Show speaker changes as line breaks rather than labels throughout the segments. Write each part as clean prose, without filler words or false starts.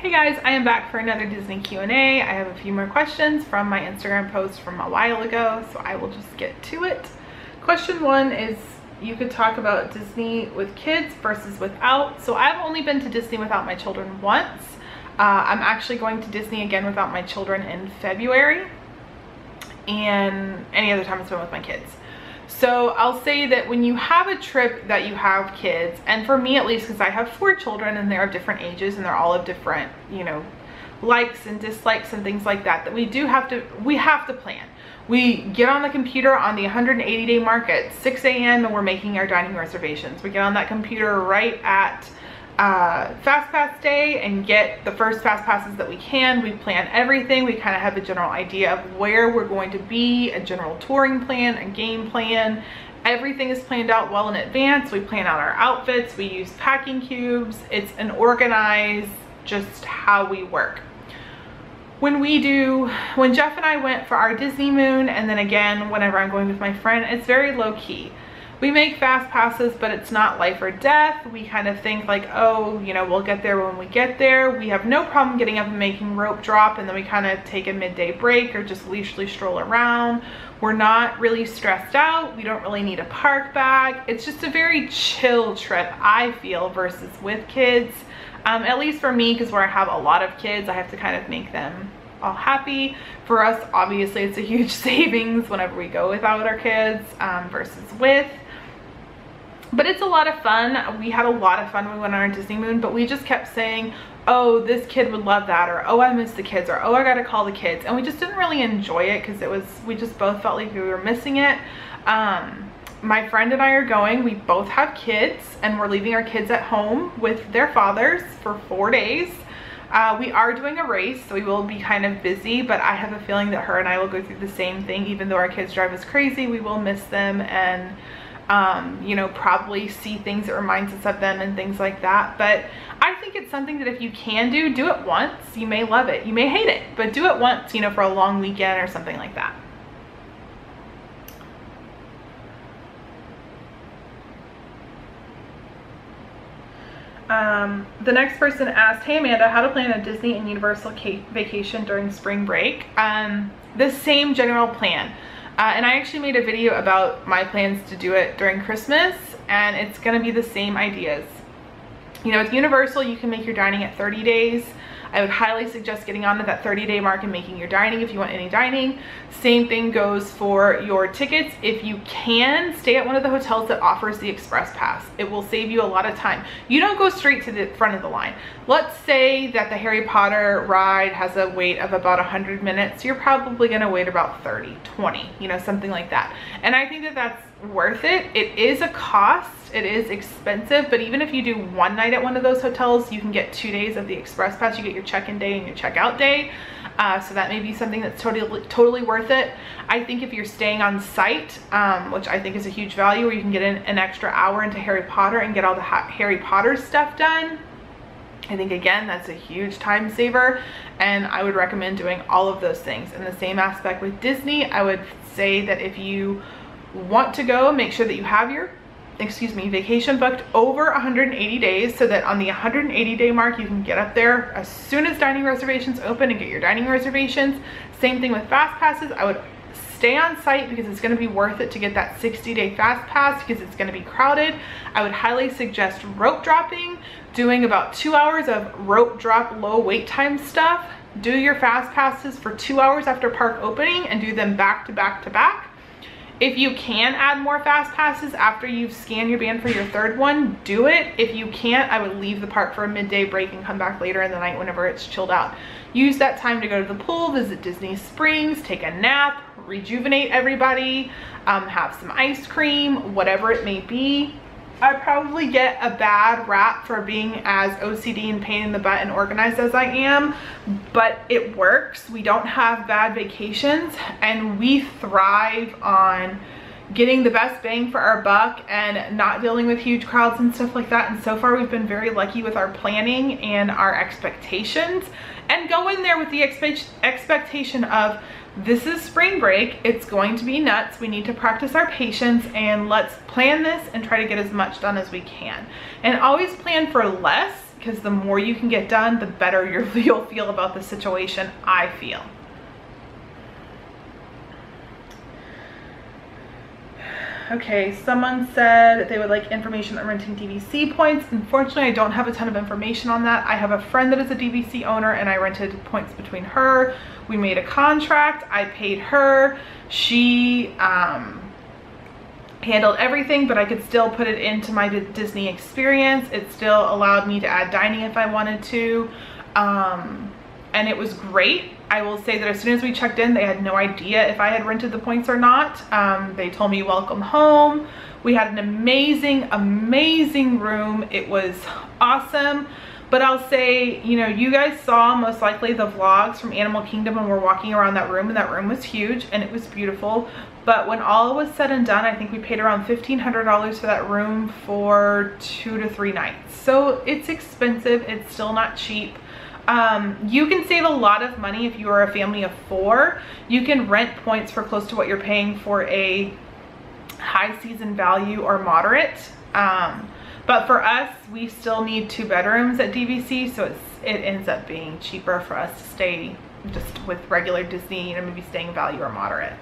Hey guys, I am back for another Disney Q&A. I have a few more questions from my Instagram post from a while ago, so I will just get to it. Question one is, you could talk about Disney with kids versus without. So I've only been to Disney without my children once. I'm actually going to Disney again without my children in February, and any other time it's been with my kids. So I'll say that when you have a trip that you have kids, and for me at least, because I have 4 children and they're of different ages and they're all of different, you know, likes and dislikes and things like that, that we have to plan. We get on the computer on the 180-day mark at 6 a.m. and we're making our dining reservations. We get on that computer right at Fast Pass Day and get the first Fast Passes that we can. We plan everything. We kind of have a general idea of where we're going to be, a general touring plan, a game plan. Everything is planned out well in advance. We plan out our outfits. We use packing cubes. It's an organized, just how we work. When Jeff and I went for our Disney Moon, and then again whenever I'm going with my friend, it's very low key. We make fast passes, but it's not life or death. We kind of think like, oh, you know, we'll get there when we get there. We have no problem getting up and making rope drop, and then we kind of take a midday break or just leisurely stroll around. We're not really stressed out. We don't really need a park bag. It's just a very chill trip, I feel, versus with kids. At least for me, because where I have a lot of kids, I have to kind of make them all happy. For us, obviously, it's a huge savings whenever we go without our kids versus with. But it's a lot of fun. We had a lot of fun when we went on our Disney Moon, but we just kept saying, oh, this kid would love that, or oh, I miss the kids, or oh, I gotta call the kids. And we just didn't really enjoy it because we just both felt like we were missing it. My friend and I are going. We both have kids, and we're leaving our kids at home with their fathers for 4 days. We are doing a race, so we will be kind of busy, but I have a feeling that her and I will go through the same thing. Even though our kids drive us crazy, we will miss them and you know, probably see things that reminds us of them and things like that. But I think it's something that if you can do it once. You may love it, you may hate it, but do it once, you know, for a long weekend or something like that. The next person asked, hey Amanda, how to plan a Disney and Universal vacation during spring break? The same general plan. And I actually made a video about my plans to do it during Christmas, and it's gonna be the same ideas. You know, with Universal, you can make your dining at 30 days. I would highly suggest getting onto that 30-day mark and making your dining if you want any dining. Same thing goes for your tickets. If you can, stay at one of the hotels that offers the express pass. It will save you a lot of time. You don't go straight to the front of the line. Let's say that the Harry Potter ride has a wait of about 100 minutes. You're probably gonna wait about 30, 20, you know, something like that. And I think that that's worth it. It is a cost. It is expensive, but even if you do one night at one of those hotels, you can get 2 days of the express pass. You get your check-in day and your check-out day. So that may be something that's totally worth it. I think if you're staying on site, which I think is a huge value, where you can get in an extra hour into Harry Potter and get all the Harry Potter stuff done, I think again, that's a huge time saver, and I would recommend doing all of those things. In the same aspect with Disney, I would say that if you want to go, make sure that you have your vacation booked over 180 days, so that on the 180-day mark you can get up there as soon as dining reservations open and get your dining reservations. Same thing with fast passes. I would stay on site because it's going to be worth it to get that 60-day fast pass because it's going to be crowded. I would highly suggest rope dropping, doing about 2 hours of rope drop low wait time stuff. Do your fast passes for 2 hours after park opening and do them back to back to back. If you can add more fast passes after you've scanned your band for your 3rd one, do it. If you can't, I would leave the park for a midday break and come back later in the night whenever it's chilled out. Use that time to go to the pool, visit Disney Springs, take a nap, rejuvenate everybody, have some ice cream, whatever it may be. I probably get a bad rap for being as OCD and pain in the butt and organized as I am, but it works. We don't have bad vacations, and we thrive on getting the best bang for our buck and not dealing with huge crowds and stuff like that. And so far we've been very lucky with our planning and our expectations, and go in there with the expectation of, this is spring break, it's going to be nuts, we need to practice our patience, and let's plan this and try to get as much done as we can. And always plan for less, because the more you can get done, the better you'll feel about the situation, I feel. Okay, someone said they would like information on renting DVC points. Unfortunately, I don't have a ton of information on that. I have a friend that is a DVC owner and I rented points between her. We made a contract, I paid her. She handled everything, but I could still put it into my Disney experience. It still allowed me to add dining if I wanted to. And it was great. I will say that as soon as we checked in, they had no idea if I had rented the points or not. They told me welcome home. We had an amazing, amazing room. It was awesome. But I'll say, you know, you guys saw most likely the vlogs from Animal Kingdom when we're walking around that room, and that room was huge and it was beautiful. But when all was said and done, I think we paid around $1,500 for that room for 2 to 3 nights. So it's expensive, it's still not cheap. You can save a lot of money if you are a family of 4. You can rent points for close to what you're paying for a high season value or moderate. But for us, we still need 2 bedrooms at DVC, so it ends up being cheaper for us to stay just with regular Disney, you know, maybe staying value or moderate.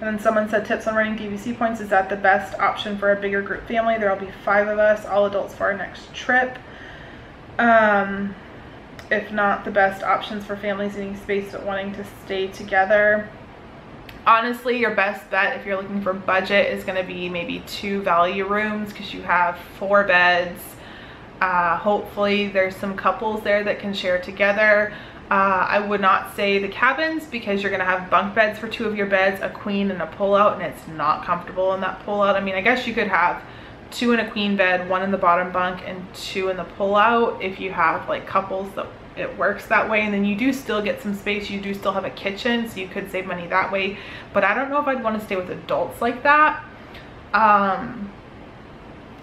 And then someone said tips on renting DVC points. Is that the best option for a bigger group family? There'll be 5 of us, all adults for our next trip. If not, the best options for families needing space but wanting to stay together. Honestly, your best bet if you're looking for budget is going to be maybe 2 value rooms, because you have 4 beds. Hopefully there's some couples there that can share together. I would not say the cabins, because you're going to have bunk beds for 2 of your beds, a queen and a pull-out, and it's not comfortable in that pull-out. I mean, I guess you could have 2 in a queen bed, 1 in the bottom bunk, and 2 in the pull-out if you have like couples that it works that way. And then you do still get some space, you do still have a kitchen, so you could save money that way. But I don't know if I'd want to stay with adults like that. And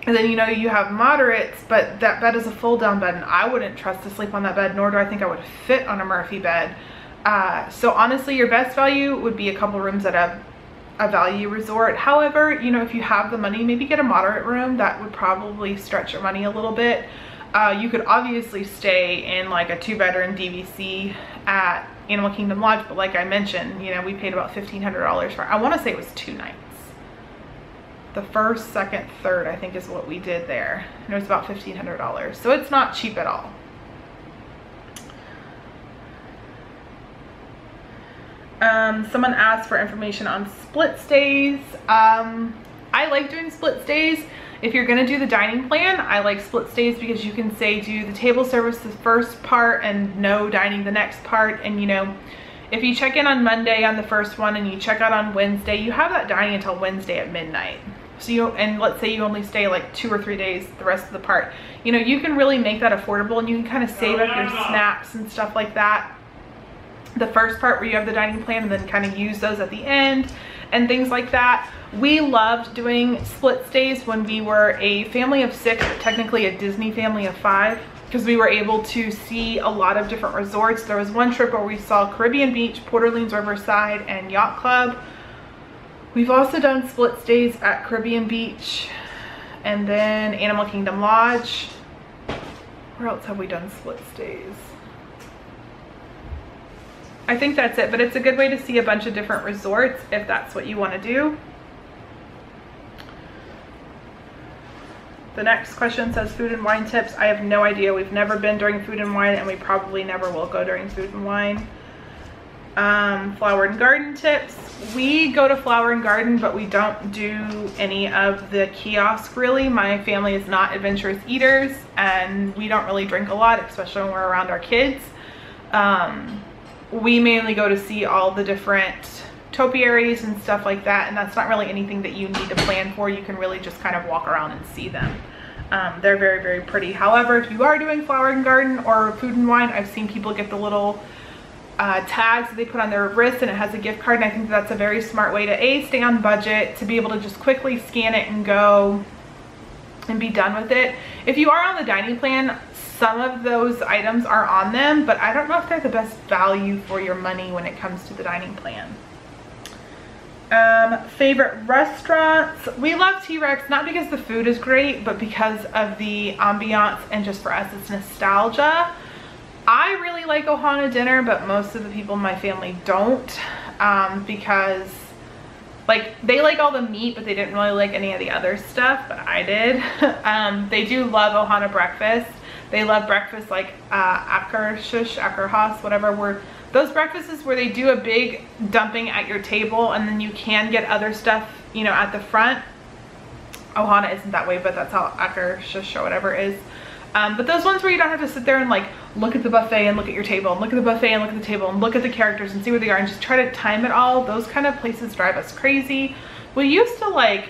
then, you know, you have moderates, but that bed is a full down bed and I wouldn't trust to sleep on that bed, nor do I think I would fit on a Murphy bed. So honestly, your best value would be a couple rooms at a value resort. However, you know, if you have the money, maybe get a moderate room. That would probably stretch your money a little bit. You could obviously stay in like a 2-bedroom DVC at Animal Kingdom Lodge, but like I mentioned, you know, we paid about $1,500 for, I want to say it was 2 nights. The first, second, third, I think is what we did there. And it was about $1,500. So it's not cheap at all. Someone asked for information on split stays. I like doing split stays. If you're gonna do the dining plan, I like split stays because you can say do the table service the first part and no dining the next part. And you know, if you check in on Monday on the first one and you check out on Wednesday, you have that dining until Wednesday at midnight. So and let's say you only stay like 2 or 3 days the rest of the part. You know, you can really make that affordable and you can kind of save up your snacks and stuff like that the first part where you have the dining plan, and then kind of use those at the end and things like that. We loved doing split stays when we were a family of 6, but technically a Disney family of 5, because we were able to see a lot of different resorts. There was one trip where we saw Caribbean Beach, Port Orleans Riverside, and Yacht Club. We've also done split stays at Caribbean Beach and then Animal Kingdom Lodge. Where else have we done split stays? I think that's it, but it's a good way to see a bunch of different resorts if that's what you want to do. The next question says food and wine tips. I have no idea. We've never been during food and wine, and we probably never will go during food and wine. Flower and garden tips. We go to Flower and Garden, but we don't do any of the kiosk really. My family is not adventurous eaters, and we don't really drink a lot, especially when we're around our kids. We mainly go to see all the different topiaries and stuff like that, and that's not really anything that you need to plan for. You can really just kind of walk around and see them. They're very, very pretty. However, if you are doing Flower and Garden or food and wine, I've seen people get the little tags that they put on their wrist, and it has a gift card, and I think that's a very smart way to stay on budget, to be able to just quickly scan it and go and be done with it. If you are on the dining plan, some of those items are on them, but I don't know if they're the best value for your money when it comes to the dining plan. Favorite restaurants. We love T-Rex, not because the food is great, but because of the ambiance, and just for us it's nostalgia. I really like Ohana dinner, but most of the people in my family don't, because like they like all the meat, but they didn't really like any of the other stuff, but I did. They do love Ohana breakfast. They love breakfast like Acworth, whatever, where those breakfasts where they do a big dumping at your table and then you can get other stuff, you know, at the front. Ohana isn't that way, but that's how Acworth or whatever is. But those ones where you don't have to sit there and like look at the buffet and look at your table and look at the buffet and look at the table and look at the characters and see where they are and just try to time it all, those kind of places drive us crazy. We used to like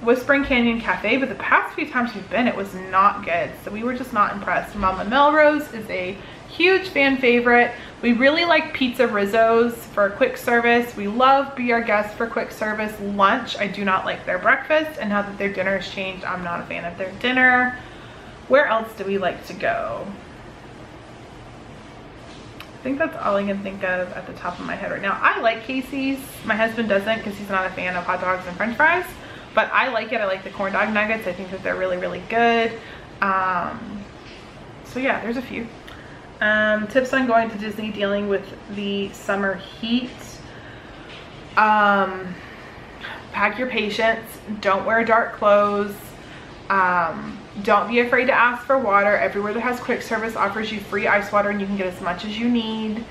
Whispering Canyon Cafe, but the past few times we've been, it was not good, so we were just not impressed. Mama Melrose is a huge fan favorite. We really like pizza Rizzo's for quick service. We love Be Our Guest for quick service lunch. I do not like their breakfast, and now that their dinner has changed, I'm not a fan of their dinner. Where else do we like to go? I think that's all I can think of at the top of my head right now. I like Casey's. My husband doesn't because he's not a fan of hot dogs and french fries, but I like it. I like the corn dog nuggets. I think that they're really, really good. So yeah, there's a few. Tips on going to Disney, dealing with the summer heat. Pack your patience. Don't wear dark clothes. Don't be afraid to ask for water. Everywhere that has quick service offers you free ice water, and you can get as much as you need.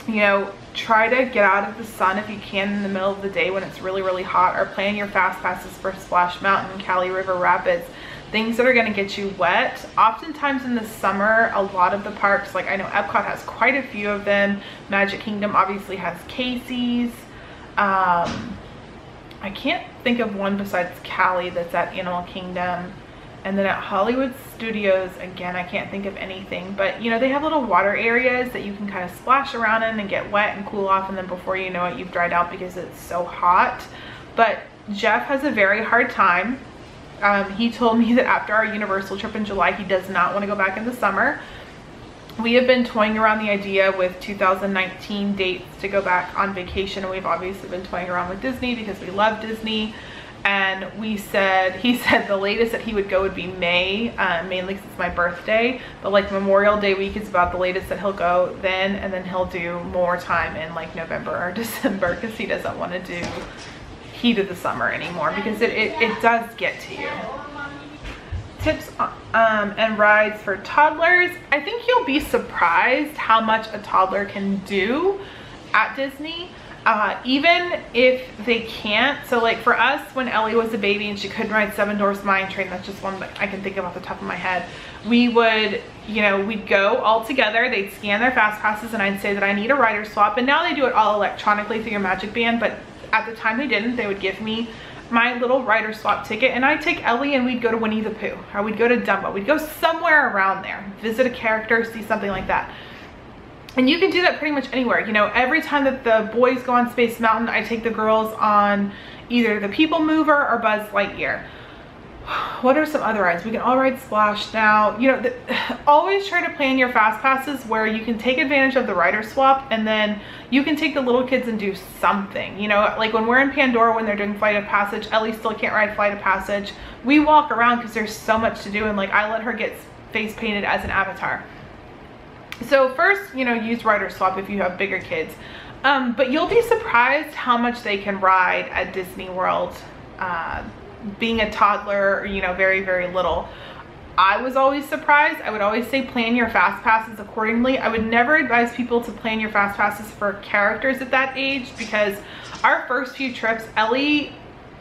You know, try to get out of the sun if you can in the middle of the day when it's really, really hot, or plan your fast passes for Splash Mountain, Cali River Rapids, things that are going to get you wet. Oftentimes in the summer, a lot of the parks, like I know Epcot has quite a few of them. Magic Kingdom obviously has Casey's. I can't think of one besides Cali that's at Animal Kingdom. And then at Hollywood Studios, again, I can't think of anything, but you know, they have little water areas that you can kind of splash around in and get wet and cool off, and then before you know it, you've dried out because it's so hot. But Jeff has a very hard time. He told me that after our Universal trip in July, he does not want to go back in the summer. We have been toying around the idea with 2019 dates to go back on vacation, and we've obviously been toying around with Disney because we love Disney. And he said the latest that he would go would be May, mainly because it's my birthday, but like Memorial Day week is about the latest that he'll go then, and then he'll do more time in like November or December because he doesn't want to do heat of the summer anymore, because it does get to you. Tips and rides for toddlers. I think you'll be surprised how much a toddler can do at Disney. Even if they can't. So like for us, when Ellie was a baby and she couldn't ride Seven Dwarfs Mine Train, that's just one that I can think of off the top of my head, we would, you know, we'd go all together. They'd scan their fast passes and I'd say that I need a rider swap, and now they do it all electronically through your Magic Band, but at the time they didn't. They would give me my little rider swap ticket, and I'd take Ellie and we'd go to Winnie the Pooh, or we'd go to Dumbo. We'd go somewhere around there, visit a character, see something like that. And you can do that pretty much anywhere. You know, every time that the boys go on Space Mountain, I take the girls on either the People Mover or Buzz Lightyear. What are some other rides? We can all ride Splash now. You know, always try to plan your fast passes where you can take advantage of the rider swap, and then you can take the little kids and do something. You know, like when we're in Pandora, when they're doing Flight of Passage, Ellie still can't ride Flight of Passage. We walk around because there's so much to do, and like I let her get face painted as an avatar. So first, you know, use rider swap if you have bigger kids. But you'll be surprised how much they can ride at Disney World. Being a toddler, you know, very, very little. I was always surprised. I would always say plan your fast passes accordingly. I would never advise people to plan your fast passes for characters at that age, because our first few trips, Ellie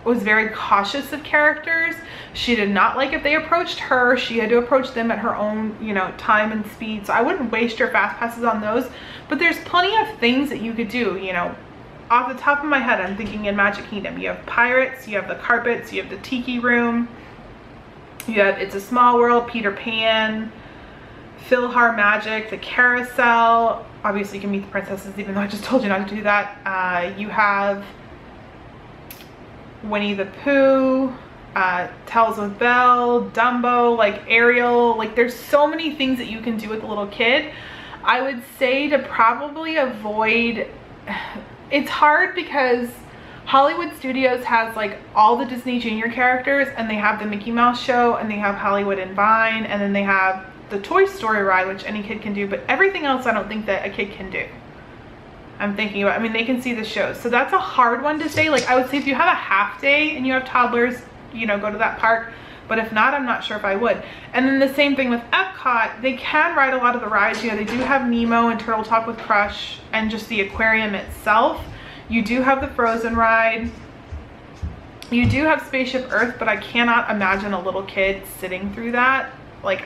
was very cautious of characters. She did not like if they approached her. She had to approach them at her own, you know, time and speed. So I wouldn't waste your fast passes on those. But there's plenty of things that you could do, you know. Off the top of my head, I'm thinking in Magic Kingdom, you have Pirates, you have the carpets, you have the Tiki Room, you have It's a Small World, Peter Pan, Philhar Magic, the Carousel. Obviously you can meet the princesses, even though I just told you not to do that. You have Winnie the Pooh, Tales of Belle, Dumbo, like Ariel. Like there's so many things that you can do with a little kid. I would say to probably avoid it's hard because Hollywood Studios has like all the Disney Junior characters, and they have the Mickey Mouse show, and they have Hollywood and Vine, and then they have the Toy Story ride, which any kid can do, but everything else I don't think that a kid can do. I'm thinking about, I mean, they can see the shows. So that's a hard one to say. Like, I would say if you have a half day and you have toddlers, you know, go to that park. But if not, I'm not sure if I would. And then the same thing with Epcot. They can ride a lot of the rides. You know, they do have Nemo and Turtle Talk with Crush and just the aquarium itself. You do have the Frozen ride. You do have Spaceship Earth, but I cannot imagine a little kid sitting through that. Like,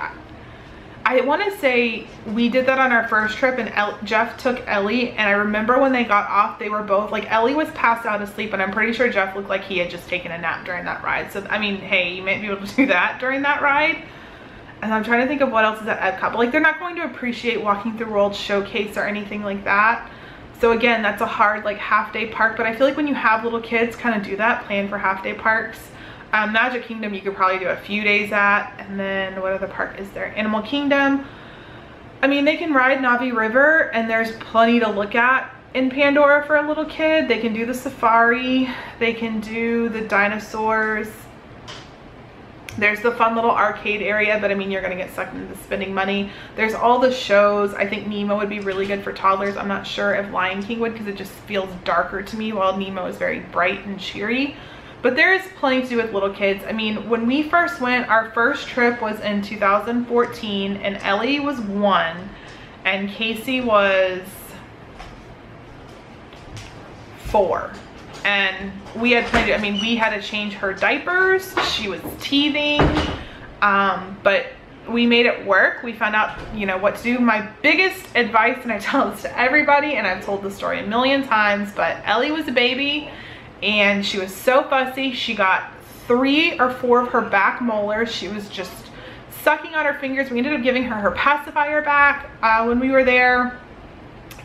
I want to say we did that on our first trip, and Jeff took Ellie, and I remember when they got off, they were both like, Ellie was passed out asleep, and I'm pretty sure Jeff looked like he had just taken a nap during that ride. So I mean, hey, you might be able to do that during that ride. And I'm trying to think of what else is at Epcot, but like, they're not going to appreciate walking through World Showcase or anything like that. So again, that's a hard like half day park, but I feel like when you have little kids, kind of do that, plan for half day parks. Magic Kingdom you could probably do a few days at, and then what other park is there? Animal Kingdom. I mean, they can ride Navi River, and there's plenty to look at in Pandora for a little kid. They can do the safari, they can do the dinosaurs. There's the fun little arcade area, but I mean, you're gonna get sucked into spending money. There's all the shows. I think Nemo would be really good for toddlers. I'm not sure if Lion King would, because it just feels darker to me, while Nemo is very bright and cheery. But there is plenty to do with little kids. I mean, when we first went, our first trip was in 2014, and Ellie was 1 and Casey was 4. And we had plenty, I mean, we had to change her diapers. She was teething, but we made it work. We found out, you know, what to do. My biggest advice, and I tell this to everybody, and I've told the story a million times, but Ellie was a baby, and she was so fussy. She got 3 or 4 of her back molars. She was just sucking on her fingers. We ended up giving her pacifier back when we were there,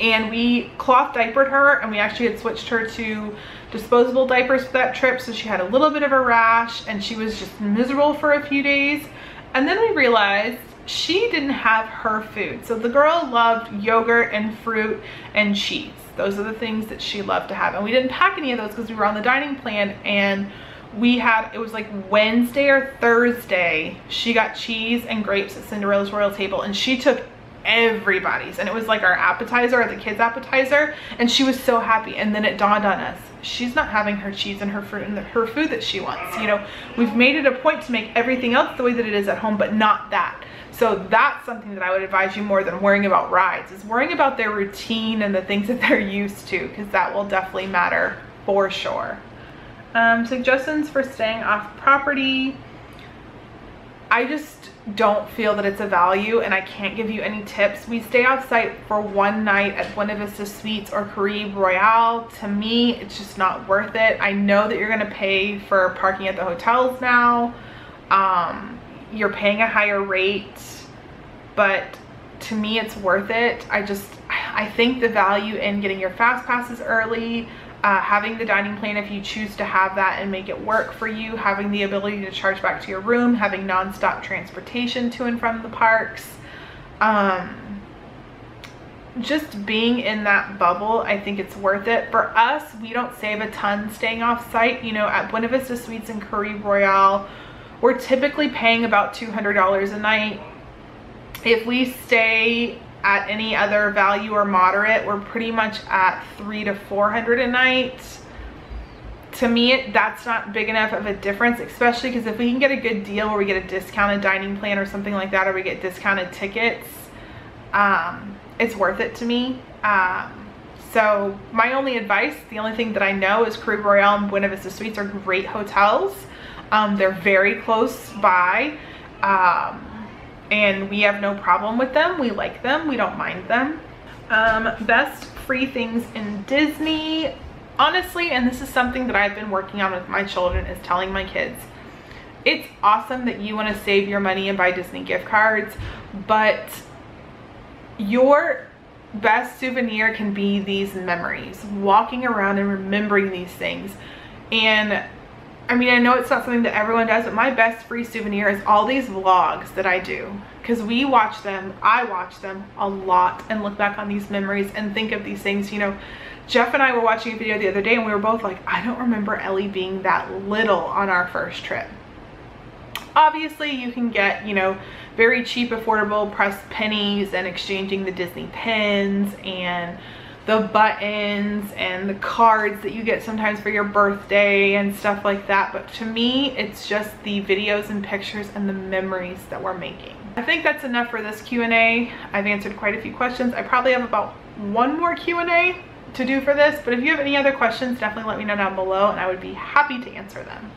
and we cloth diapered her, and we actually had switched her to disposable diapers for that trip, so she had a little bit of a rash, and she was just miserable for a few days. And then we realized she didn't have her food. So the girl loved yogurt and fruit and cheese. Those are the things that she loved to have, and we didn't pack any of those because we were on the dining plan, and we had, it was like Wednesday or Thursday, she got cheese and grapes at Cinderella's Royal Table, and she took everybody's, and it was like our appetizer, or the kids appetizer, and she was so happy. And then it dawned on us, she's not having her cheese and her fruit and her food that she wants. You know, we've made it a point to make everything else the way that it is at home, but not that. So that's something that I would advise you more than worrying about rides, is worrying about their routine and the things that they're used to, because that will definitely matter for sure. Suggestions for staying off property. I just don't feel that it's a value, and I can't give you any tips. We stay off site for 1 night at Buena Vista Suites or Caribe Royale. To me, it's just not worth it. I know that you're gonna pay for parking at the hotels now. You're paying a higher rate, but to me it's worth it. I think the value in getting your fast passes early, having the dining plan if you choose to have that and make it work for you, having the ability to charge back to your room, having nonstop transportation to and from the parks, just being in that bubble, I think it's worth it. For us, we don't save a ton staying off site. You know, at Buena Vista Suites and Caribe Royale, we're typically paying about $200 a night. If we stay at any other value or moderate, we're pretty much at $300 to $400 a night. To me, that's not big enough of a difference, especially because if we can get a good deal where we get a discounted dining plan or something like that, or we get discounted tickets, it's worth it to me. So my only advice, the only thing that I know, is Caribe Royale and Buena Vista Suites are great hotels. They're very close by, and we have no problem with them. We like them, we don't mind them. Best free things in Disney. Honestly, and this is something that I've been working on with my children, is telling my kids, it's awesome that you want to save your money and buy Disney gift cards, but your best souvenir can be these memories, walking around and remembering these things. And I mean, I know it's not something that everyone does, but my best free souvenir is all these vlogs that I do, because we watch them, I watch them a lot, and look back on these memories and think of these things. You know, Jeff and I were watching a video the other day and we were both like, I don't remember Ellie being that little on our first trip. Obviously you can get, you know, very cheap, affordable pressed pennies and exchanging the Disney pins and the buttons and the cards that you get sometimes for your birthday and stuff like that. But to me, it's just the videos and pictures and the memories that we're making. I think that's enough for this Q&A. I've answered quite a few questions. I probably have about one more Q&A to do for this, but if you have any other questions, definitely let me know down below and I would be happy to answer them.